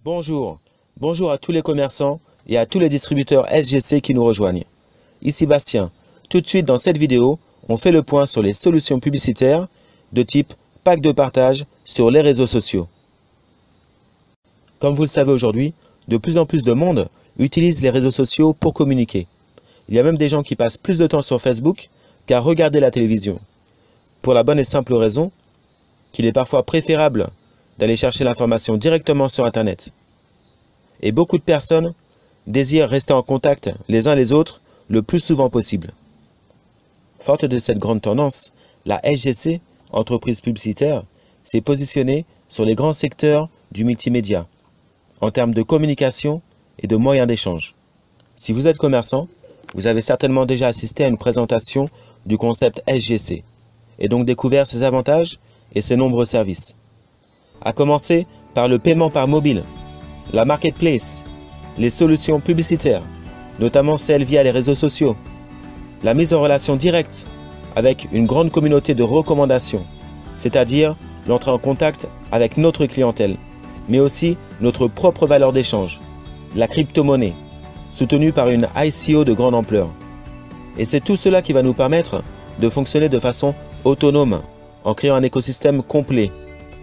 Bonjour à tous les commerçants et à tous les distributeurs SGC qui nous rejoignent. Ici Bastien. Tout de suite dans cette vidéo, on fait le point sur les solutions publicitaires de type pack de partage sur les réseaux sociaux. Comme vous le savez aujourd'hui, de plus en plus de monde utilise les réseaux sociaux pour communiquer. Il y a même des gens qui passent plus de temps sur Facebook qu'à regarder la télévision. Pour la bonne et simple raison qu'il est parfois préférable d'aller chercher l'information directement sur Internet. Et beaucoup de personnes désirent rester en contact les uns les autres le plus souvent possible. Forte de cette grande tendance, la SGC, entreprise publicitaire, s'est positionnée sur les grands secteurs du multimédia, en termes de communication et de moyens d'échange. Si vous êtes commerçant, vous avez certainement déjà assisté à une présentation du concept SGC, et donc découvert ses avantages et ses nombreux services. À commencer par le paiement par mobile, la marketplace, les solutions publicitaires, notamment celles via les réseaux sociaux, la mise en relation directe avec une grande communauté de recommandations, c'est-à-dire l'entrée en contact avec notre clientèle, mais aussi notre propre valeur d'échange, la crypto-monnaie, soutenue par une ICO de grande ampleur. Et c'est tout cela qui va nous permettre de fonctionner de façon autonome, en créant un écosystème complet,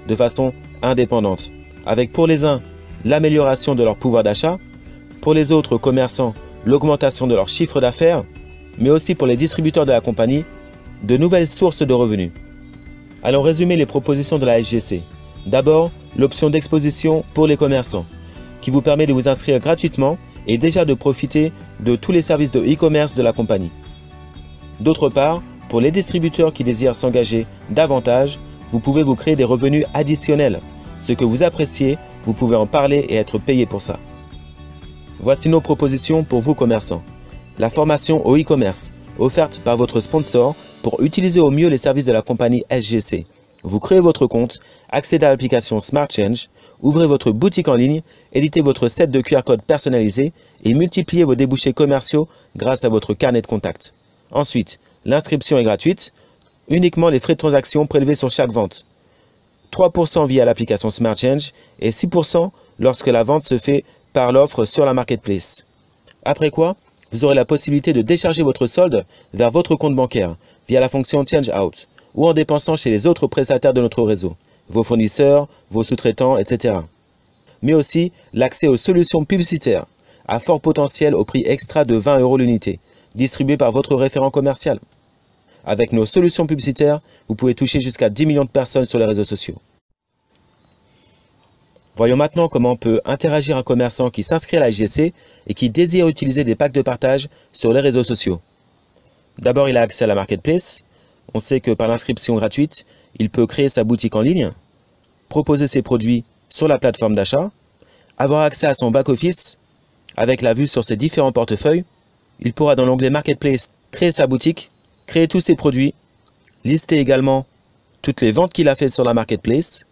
de façon indépendante, avec pour les uns l'amélioration de leur pouvoir d'achat, pour les autres commerçants l'augmentation de leur chiffre d'affaires, mais aussi pour les distributeurs de la compagnie, de nouvelles sources de revenus. Allons résumer les propositions de la SGC. D'abord, l'option d'exposition pour les commerçants, qui vous permet de vous inscrire gratuitement et déjà de profiter de tous les services de e-commerce de la compagnie. D'autre part, pour les distributeurs qui désirent s'engager davantage, vous pouvez vous créer des revenus additionnels. Ce que vous appréciez, vous pouvez en parler et être payé pour ça. Voici nos propositions pour vous commerçants. La formation au e-commerce, offerte par votre sponsor pour utiliser au mieux les services de la compagnie SGC. Vous créez votre compte, accédez à l'application Smart Change, ouvrez votre boutique en ligne, éditez votre set de QR code personnalisé et multipliez vos débouchés commerciaux grâce à votre carnet de contact. Ensuite, l'inscription est gratuite, uniquement les frais de transaction prélevés sur chaque vente. 3% via l'application Smart Change et 6% lorsque la vente se fait par l'offre sur la marketplace. Après quoi, vous aurez la possibilité de décharger votre solde vers votre compte bancaire via la fonction Change Out ou en dépensant chez les autres prestataires de notre réseau, vos fournisseurs, vos sous-traitants, etc. Mais aussi l'accès aux solutions publicitaires à fort potentiel au prix extra de 20 € l'unité, distribué par votre référent commercial. Avec nos solutions publicitaires, vous pouvez toucher jusqu'à 10 millions de personnes sur les réseaux sociaux. Voyons maintenant comment on peut interagir un commerçant qui s'inscrit à la SGC et qui désire utiliser des packs de partage sur les réseaux sociaux. D'abord, il a accès à la marketplace. On sait que par l'inscription gratuite, il peut créer sa boutique en ligne, proposer ses produits sur la plateforme d'achat, avoir accès à son back-office avec la vue sur ses différents portefeuilles. Il pourra dans l'onglet Marketplace créer sa boutique, créer tous ses produits, lister également toutes les ventes qu'il a faites sur la marketplace,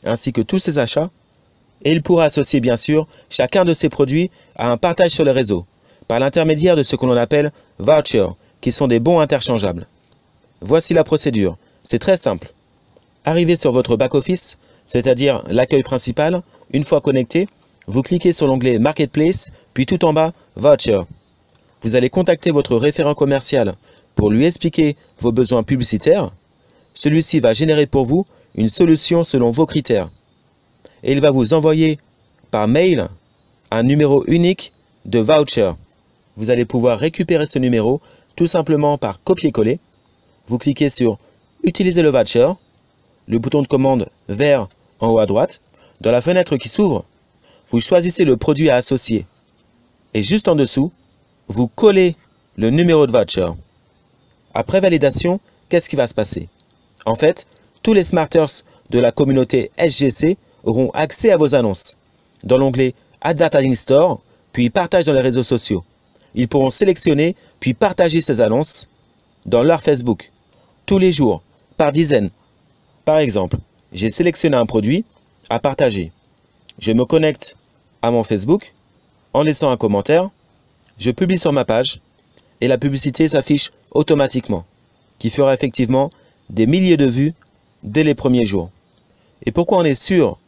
ainsi que tous ses achats, et il pourra associer bien sûr chacun de ses produits à un partage sur les réseaux, par l'intermédiaire de ce que l'on appelle vouchers, qui sont des bons interchangeables. Voici la procédure, c'est très simple. Arrivez sur votre back-office, c'est-à-dire l'accueil principal, une fois connecté, vous cliquez sur l'onglet Marketplace, puis tout en bas, Voucher. Vous allez contacter votre référent commercial pour lui expliquer vos besoins publicitaires. Celui-ci va générer pour vous une solution selon vos critères. Et il va vous envoyer par mail un numéro unique de voucher. Vous allez pouvoir récupérer ce numéro tout simplement par copier-coller. Vous cliquez sur « Utiliser le voucher », le bouton de commande vert en haut à droite. Dans la fenêtre qui s'ouvre, vous choisissez le produit à associer. Et juste en dessous, vous collez le numéro de voucher. Après validation, qu'est-ce qui va se passer? En fait, tous les smarters de la communauté SGC auront accès à vos annonces dans l'onglet Advertising Store, puis Partage dans les réseaux sociaux. Ils pourront sélectionner puis partager ces annonces dans leur Facebook, tous les jours, par dizaines. Par exemple, j'ai sélectionné un produit à partager. Je me connecte à mon Facebook en laissant un commentaire, je publie sur ma page et la publicité s'affiche automatiquement, qui fera effectivement des milliers de vues dès les premiers jours. Et pourquoi on est sûr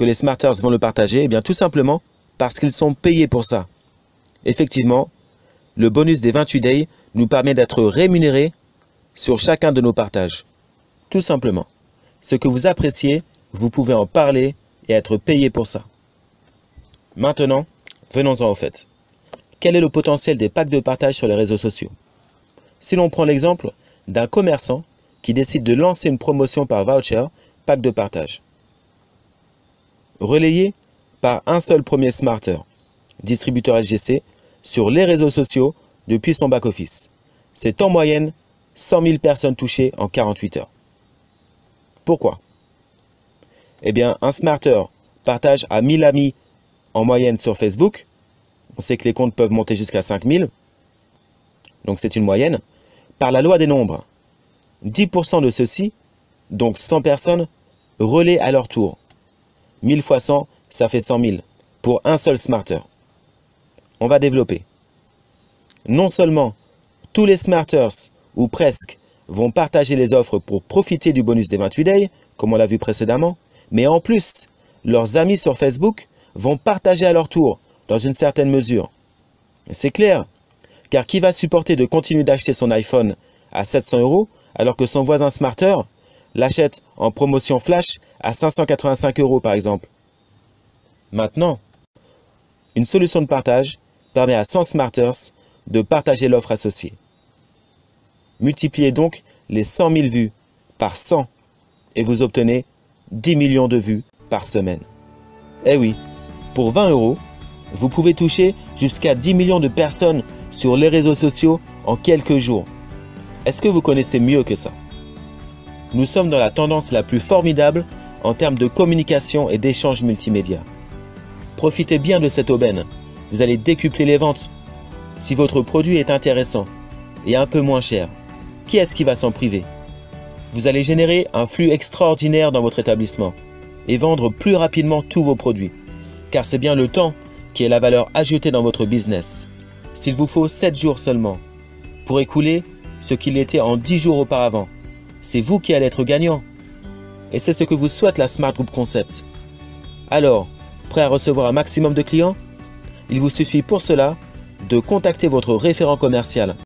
que les smarters vont le partager? Eh bien, tout simplement parce qu'ils sont payés pour ça. Effectivement, le bonus des 28 days nous permet d'être rémunérés sur chacun de nos partages. Tout simplement. Ce que vous appréciez, vous pouvez en parler et être payé pour ça. Maintenant, venons-en au fait. Quel est le potentiel des packs de partage sur les réseaux sociaux? Si l'on prend l'exemple d'un commerçant qui décide de lancer une promotion par voucher, pack de partage, relayé par un seul premier smarter, distributeur SGC, sur les réseaux sociaux depuis son back-office. C'est en moyenne 100 000 personnes touchées en 48 heures. Pourquoi? Eh bien, un smarter partage à 1000 amis en moyenne sur Facebook. On sait que les comptes peuvent monter jusqu'à 5000. Donc c'est une moyenne. Par la loi des nombres, 10% de ceux-ci, donc 100 personnes, relaient à leur tour. 1000 fois 100, ça fait 100 000 pour un seul smarter. On va développer. Non seulement tous les smarters, ou presque, vont partager les offres pour profiter du bonus des 28 days, comme on l'a vu précédemment, mais en plus, leurs amis sur Facebook vont partager à leur tour, dans une certaine mesure. C'est clair, car qui va supporter de continuer d'acheter son iPhone à 700 € alors que son voisin smarter l'achète en promotion flash à 585 € par exemple? Maintenant, une solution de partage permet à 100 smarters de partager l'offre associée. Multipliez donc les 100 000 vues par 100 et vous obtenez 10 millions de vues par semaine. Eh oui, pour 20 €, vous pouvez toucher jusqu'à 10 millions de personnes sur les réseaux sociaux en quelques jours. Est-ce que vous connaissez mieux que ça? Nous sommes dans la tendance la plus formidable en termes de communication et d'échanges multimédia. Profitez bien de cette aubaine. Vous allez décupler les ventes. Si votre produit est intéressant et un peu moins cher, qui est-ce qui va s'en priver? Vous allez générer un flux extraordinaire dans votre établissement et vendre plus rapidement tous vos produits. Car c'est bien le temps qui est la valeur ajoutée dans votre business. S'il vous faut 7 jours seulement pour écouler ce qu'il était en 10 jours auparavant, c'est vous qui allez être gagnant. Et c'est ce que vous souhaite la Smart Group Concept. Alors, prêt à recevoir un maximum de clients? Il vous suffit pour cela de contacter votre référent commercial.